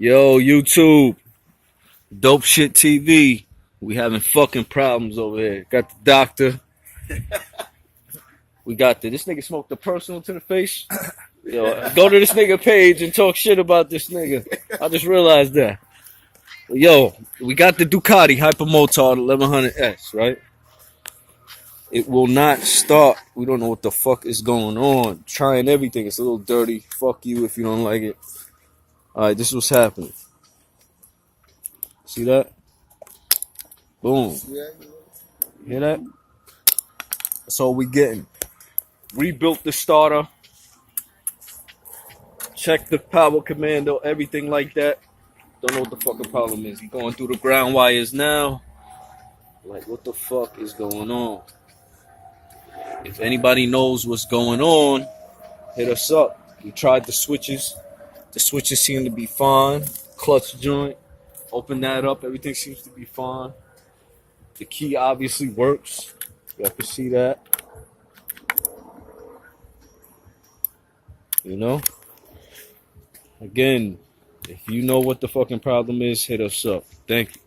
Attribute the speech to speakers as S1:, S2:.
S1: Yo, YouTube, Dope Shit TV. We having fucking problems over here. Got the doctor. We got this nigga smoked the personal to the face. Yo, go to this nigga page and talk shit about this nigga. I just realized that. Yo, we got the Ducati hypermotard 1100S, right? It will not start. We don't know what the fuck is going on. Trying everything. It's a little dirty. Fuck you if you don't like it. Alright, this is what's happening. See that? Boom. Hear that? That's all we getting. Rebuilt the starter. Check the power commando, everything like that. Don't know what the fucking problem is. He's going through the ground wires now. Like, what the fuck is going on? If anybody knows what's going on, hit us up. We tried the switches. The switches seem to be fine. Clutch joint. Open that up. Everything seems to be fine. The key obviously works. Y'all can see that. You know? Again, if you know what the fucking problem is, hit us up. Thank you.